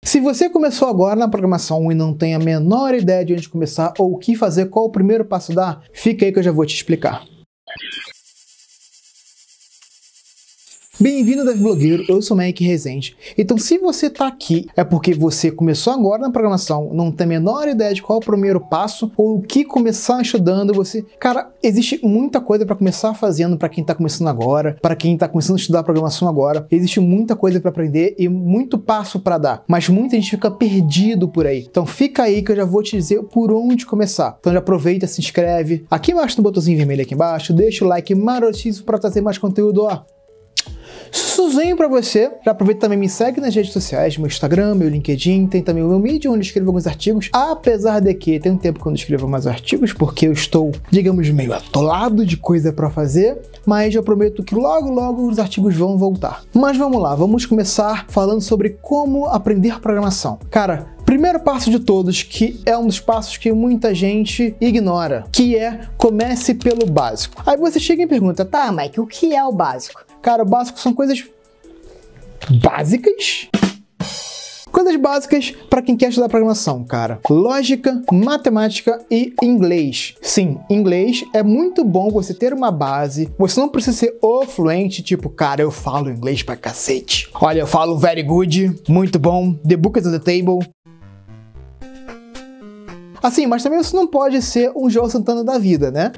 Se você começou agora na programação e não tem a menor ideia de onde começar ou o que fazer, qual o primeiro passo a dar, fica aí que eu já vou te explicar. Bem-vindo, Dev Blogueiro, eu sou o Mike Rezende. Então, se você tá aqui, é porque você começou agora na programação, não tem a menor ideia de qual é o primeiro passo ou o que começar estudando, Cara, existe muita coisa para começar fazendo para quem tá começando agora, para quem tá começando a estudar programação agora. Existe muita coisa para aprender e muito passo para dar, mas muita gente fica perdido por aí. Então, fica aí que eu já vou te dizer por onde começar. Então, já aproveita, se inscreve. Aqui embaixo no botãozinho vermelho aqui embaixo, deixa o like marotíssimo para trazer mais conteúdo, ó. Sussuzinho pra você, já aproveita também, me segue nas redes sociais, meu Instagram, meu LinkedIn, tem também o meu Medium, onde eu escrevo alguns artigos, apesar de que tem um tempo que eu não escrevo mais artigos, porque eu estou, digamos, meio atolado de coisa pra fazer, mas eu prometo que logo, logo os artigos vão voltar. Mas vamos lá, vamos começar falando sobre como aprender programação. Cara, primeiro passo de todos, que é um dos passos que muita gente ignora, que é comece pelo básico. Aí você chega e pergunta, tá, Mike, o que é o básico? Cara, o básico são coisas básicas? Coisas básicas para quem quer estudar programação, cara. Lógica, matemática e inglês. Sim, inglês é muito bom você ter uma base. Você não precisa ser o fluente, tipo, cara, eu falo inglês pra cacete. Olha, eu falo very good, muito bom, the book is on the table. Assim, mas também você não pode ser um João Santana da vida, né?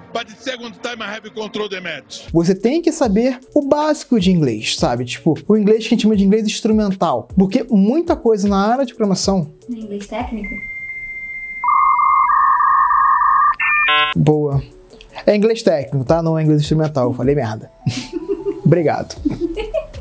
Você tem que saber o básico de inglês, sabe? Tipo, o inglês que a gente chama de inglês instrumental. Porque muita coisa na área de programação... Inglês técnico? Boa. É inglês técnico, tá? Não é inglês instrumental, eu falei merda. Obrigado.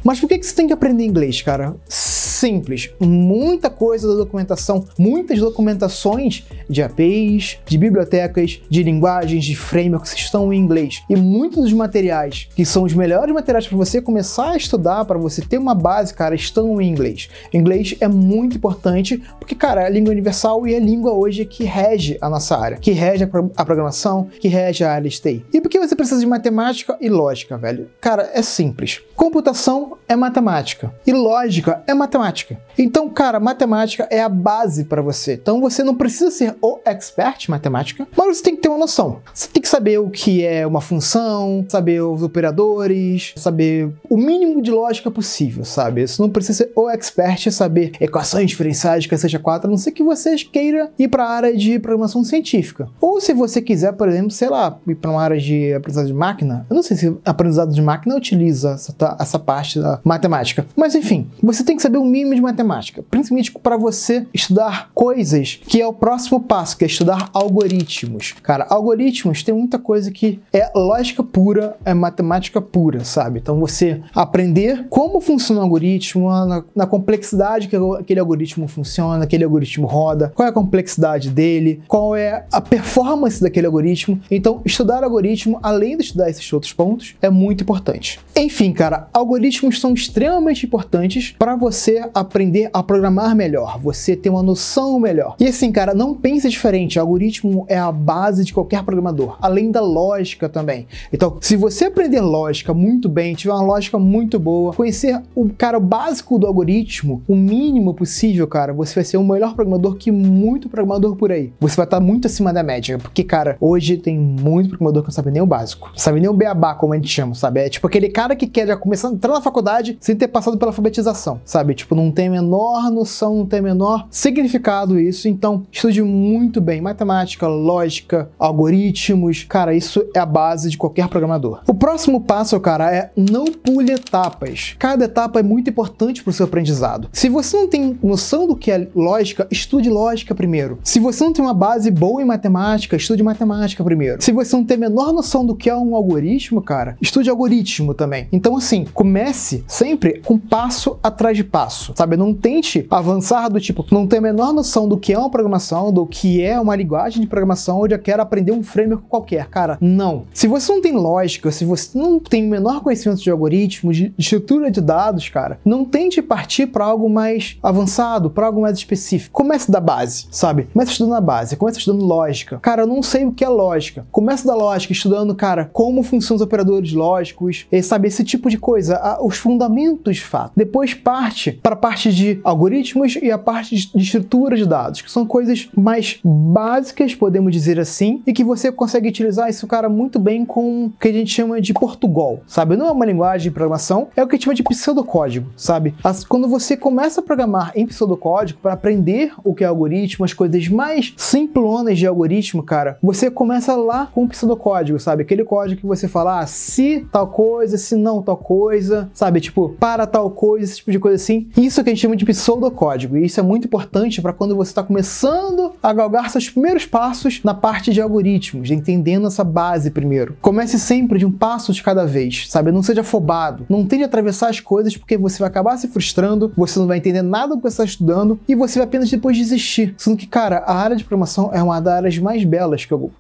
Mas por que você tem que aprender inglês, cara? Simples. Muita coisa da documentação, muitas documentações de APIs, de bibliotecas, de linguagens, de frameworks estão em inglês. E muitos dos materiais, que são os melhores materiais para você começar a estudar, para você ter uma base, cara, estão em inglês. Inglês é muito importante porque, cara, é a língua universal e é a língua hoje que rege a nossa área, que rege a programação, que rege a área de TI. E por que você precisa de matemática e lógica, velho? Cara, é simples. Computação é matemática e lógica é matemática. Então, cara, matemática é a base para você. Então, você não precisa ser o expert em matemática, mas você tem que ter uma noção. Você tem que saber o que é uma função, saber os operadores, saber o mínimo de lógica possível, sabe? Você não precisa ser o expert em saber equações diferenciais de cacete a quatro, a não ser que você queira ir para a área de programação científica. Ou se você quiser, por exemplo, sei lá, ir para uma área de aprendizado de máquina. Eu não sei se aprendizado de máquina utiliza essa parte da matemática. Mas enfim, você tem que saber o mínimo de matemática, principalmente para você estudar coisas que é o próximo passo, que é estudar algoritmos. Cara, algoritmos tem muita coisa que é lógica pura, é matemática pura, sabe? Então você aprender como funciona o algoritmo, na complexidade que aquele algoritmo funciona, aquele algoritmo roda, qual é a complexidade dele, qual é a performance daquele algoritmo. Então, estudar algoritmo, além de estudar esses outros pontos, é muito importante. Enfim, cara, algoritmos são extremamente importantes para você aprender a programar melhor, você ter uma noção melhor. E assim, cara, não pense diferente, algoritmo é a base de qualquer programador, além da lógica também. Então, se você aprender lógica muito bem, tiver uma lógica muito boa, conhecer o básico do algoritmo, o mínimo possível, cara, você vai ser o melhor programador que muito programador por aí. Você vai estar muito acima da média, porque, cara, hoje tem muito programador que não sabe nem o básico, não sabe nem o beabá, como a gente chama, sabe? É tipo aquele cara que quer já começar a entrar na faculdade sem ter passado pela alfabetização, sabe? Tipo, não tem a menor noção, não tem o menor significado isso. Então, estude muito bem matemática, lógica, algoritmos. Cara, isso é a base de qualquer programador. O próximo passo, cara, é não pule etapas. Cada etapa é muito importante para o seu aprendizado. Se você não tem noção do que é lógica, estude lógica primeiro. Se você não tem uma base boa em matemática, estude matemática primeiro. Se você não tem a menor noção do que é um algoritmo, cara, estude algoritmo também. Então, assim, comece sempre com passo atrás de passo, sabe? Não tente avançar do tipo, não tem a menor noção do que é uma programação, do que é uma linguagem de programação, ou já quero aprender um framework qualquer. Cara, não. Se você não tem lógica, se você não tem o menor conhecimento de algoritmos, de estrutura de dados, cara, não tente partir para algo mais avançado, para algo mais específico. Comece da base, sabe? Comece estudando a base, comece estudando lógica. Cara, eu não sei o que é lógica. Comece da lógica, estudando, cara, como funcionam os operadores lógicos, sabe? Esse tipo de coisa, fundamentos de fato. Depois parte para a parte de algoritmos e a parte de estrutura de dados, que são coisas mais básicas, podemos dizer assim, e que você consegue utilizar isso, cara, muito bem com o que a gente chama de Portugal, sabe? Não é uma linguagem de programação, é o que a gente chama de pseudocódigo, sabe? Quando você começa a programar em pseudocódigo para aprender o que é algoritmo, as coisas mais simplonas de algoritmo, cara, você começa lá com o pseudocódigo, sabe? Aquele código que você fala, se tal coisa, se não tal coisa, sabe? Tipo, para tal coisa, esse tipo de coisa assim. Isso que a gente chama de pseudocódigo, e isso é muito importante para quando você está começando a galgar seus primeiros passos na parte de algoritmos, entendendo essa base primeiro. Comece sempre de um passo de cada vez, sabe? Não seja afobado, não tente atravessar as coisas porque você vai acabar se frustrando, você não vai entender nada do que você está estudando e você vai apenas depois desistir. Sendo que, cara, a área de programação é uma das áreas mais belas que eu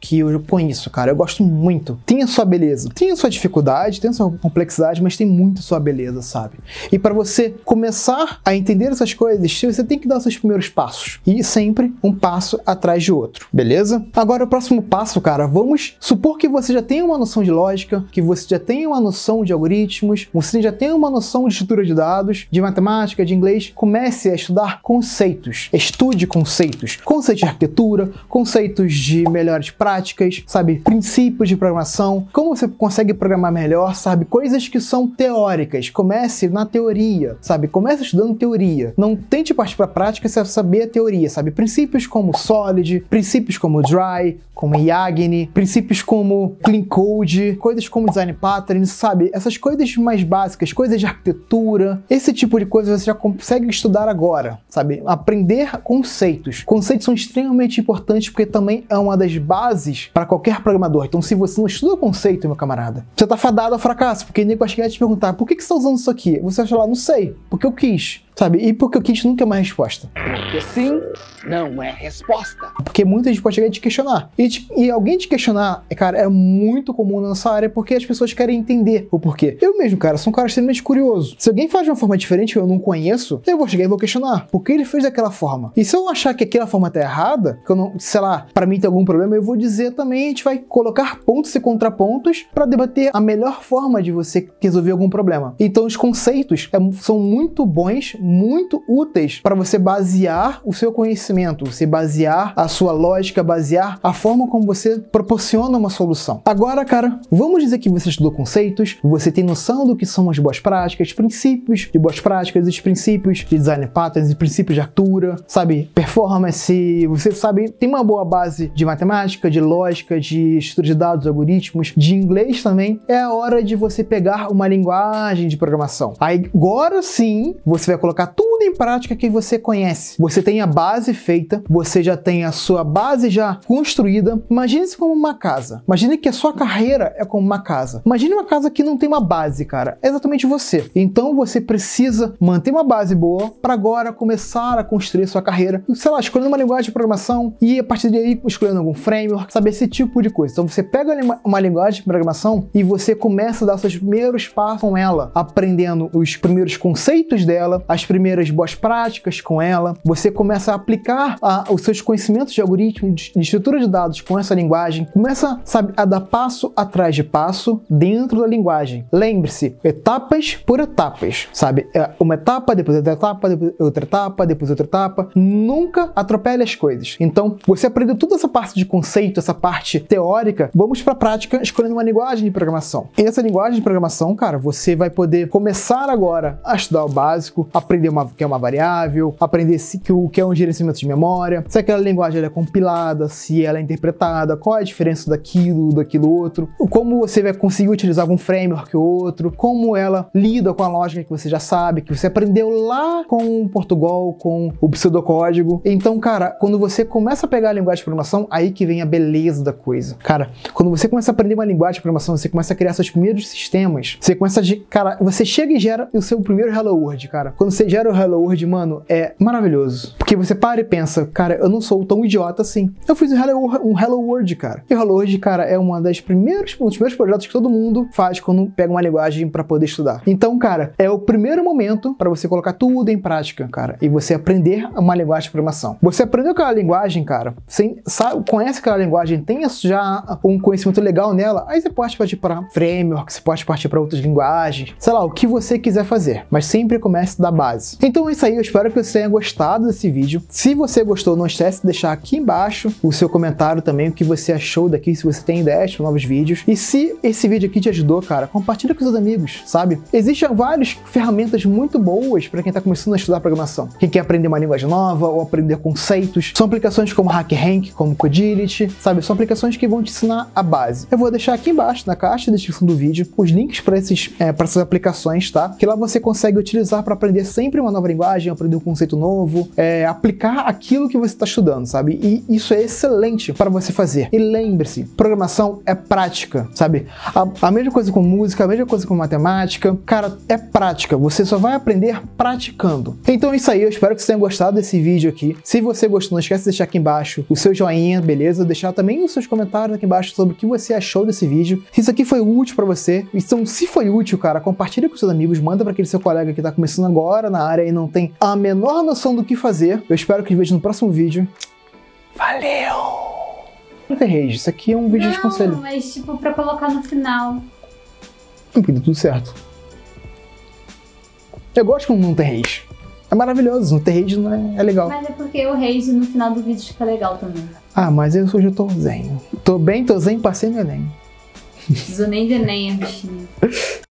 conheço, cara. Eu gosto muito. Tem a sua beleza, tem a sua dificuldade, tem a sua complexidade, mas tem muito a sua beleza, sabe? E para você começar a entender essas coisas, você tem que dar os seus primeiros passos. E sempre um passo atrás de outro, beleza? Agora, o próximo passo, cara, vamos supor que você já tenha uma noção de lógica, que você já tenha uma noção de algoritmos, você já tenha uma noção de estrutura de dados, de matemática, de inglês. Comece a estudar conceitos. Estude conceitos. Conceitos de arquitetura, conceitos de melhores práticas, sabe? Princípios de programação, como você consegue programar melhor, sabe? Coisas que são teóricas. Comece na teoria, sabe? Comece estudando teoria. Não tente partir para a prática sem saber a teoria, sabe? Princípios como Solid, princípios como Dry, como Yagni, princípios como Clean Code, coisas como Design Patterns, sabe? Essas coisas mais básicas, coisas de arquitetura, esse tipo de coisa você já consegue estudar agora, sabe? Aprender conceitos. Conceitos são extremamente importantes porque também é uma das bases para qualquer programador. Então, se você não estuda conceito, meu camarada, você tá fadado ao fracasso, porque nem vai chegar a te perguntar, por que você está usando isso aqui? Você vai falar, não sei, porque eu quis. Sabe? E porque eu quis nunca é uma resposta. Porque sim não é resposta. Porque muita gente pode chegar a te questionar. E alguém te questionar, cara, é muito comum na nossa área porque as pessoas querem entender o porquê. Eu mesmo, cara, sou um cara extremamente curioso. Se alguém faz de uma forma diferente que eu não conheço, eu vou chegar e vou questionar. Por que ele fez daquela forma? E se eu achar que aquela forma tá errada, que eu não, sei lá, pra mim tem algum problema, eu vou dizer também, a gente vai colocar pontos e contrapontos pra debater a melhor forma de você resolver algum problema. Então os conceitos são muito bons, muito úteis para você basear o seu conhecimento, você basear a sua lógica, basear a forma como você proporciona uma solução. Agora, cara, vamos dizer que você estudou conceitos, você tem noção do que são as boas práticas, princípios de boas práticas, os princípios de design patterns, os princípios de arquitetura, sabe, performance, você sabe, tem uma boa base de matemática, de lógica, de estrutura de dados, algoritmos, de inglês também. É a hora de você pegar uma linguagem de programação. Aí, agora sim, você vai colocar tudo em prática que você conhece. Você tem a base feita, você já tem a sua base já construída. Imagine-se como uma casa. Imagine que a sua carreira é como uma casa. Imagine uma casa que não tem uma base, cara. É exatamente você. Então você precisa manter uma base boa para agora começar a construir a sua carreira. Sei lá, escolhendo uma linguagem de programação e a partir daí escolhendo algum framework, sabe? Esse tipo de coisa. Então você pega uma linguagem de programação e você começa a dar seus primeiros passos com ela, aprendendo os primeiros conceitos dela, as primeiras boas práticas com ela. Você começa a aplicar os seus conhecimentos de algoritmo, de estrutura de dados com essa linguagem. Começa, sabe, a dar passo atrás de passo dentro da linguagem. Lembre-se, etapas por etapas, sabe? Uma etapa, depois outra etapa, depois outra etapa, depois outra etapa. Nunca atropele as coisas. Então, você aprendeu toda essa parte de conceito, essa parte teórica, vamos para a prática escolhendo uma linguagem de programação. E essa linguagem de programação, cara, você vai poder começar agora a estudar o básico, aprender o que é uma variável, aprender o que é um gerenciamento de memória, se aquela linguagem é compilada, se ela é interpretada, qual é a diferença daquilo outro, como você vai conseguir utilizar algum framework ou outro, como ela lida com a lógica que você já sabe, que você aprendeu lá com o Portugal, com o pseudocódigo. Então, cara, quando você começa a pegar a linguagem de programação, aí que vem a beleza da coisa. Cara, quando você começa a aprender uma linguagem de programação, você começa a criar seus primeiros sistemas, você chega e gera o seu primeiro Hello World, cara. Quando você gera o Hello World, mano, é maravilhoso. Porque você para e pensa, cara, eu não sou tão idiota assim. Eu fiz um Hello World, cara. E o Hello World, cara, é um dos primeiros projetos que todo mundo faz quando pega uma linguagem para poder estudar. Então, cara, é o primeiro momento para você colocar tudo em prática, cara, e você aprender uma linguagem de programação. Você aprendeu aquela linguagem, cara, conhece aquela linguagem, tem já um conhecimento legal nela, aí você pode partir para framework, você pode partir para outras linguagens, sei lá, o que você quiser fazer, mas sempre comece da base. Então é isso aí, eu espero que você tenha gostado desse vídeo. Se você gostou, não esquece de deixar aqui embaixo o seu comentário também, o que você achou daqui, se você tem ideias para novos vídeos. E se esse vídeo aqui te ajudou, cara, compartilha com seus amigos, sabe? Existem várias ferramentas muito boas para quem está começando a estudar programação. Quem quer aprender uma linguagem nova ou aprender conceitos. São aplicações como HackerRank, como Codility, sabe? São aplicações que vão te ensinar a base. Eu vou deixar aqui embaixo, na caixa de descrição do vídeo, os links para essas aplicações, tá? Que lá você consegue utilizar para aprender sempre uma nova linguagem, aprender um conceito novo, aplicar aquilo que você está estudando, sabe? E isso é excelente para você fazer. E lembre-se, programação é prática, sabe? A mesma coisa com música, a mesma coisa com matemática, cara, é prática. Você só vai aprender praticando. Então é isso aí, eu espero que você tenha gostado desse vídeo aqui. Se você gostou, não esquece de deixar aqui embaixo o seu joinha, beleza? Deixar também os seus comentários aqui embaixo sobre o que você achou desse vídeo. Se isso aqui foi útil para você, então se foi útil, cara, compartilha com seus amigos, manda para aquele seu colega que tá começando agora na área e não tem a menor noção do que fazer. Eu espero que veja no próximo vídeo. Valeu! Rage, isso aqui é um vídeo de conselho. Não, mas tipo, pra colocar no final. Porque deu tudo certo. Eu gosto quando não tem rage. É maravilhoso, não ter rage não é legal. Mas é porque o rage no final do vídeo fica legal também. Ah, mas eu hoje eu tô zen. Tô bem, tô zen, passei no Enem. Não nem de Enem, bichinho.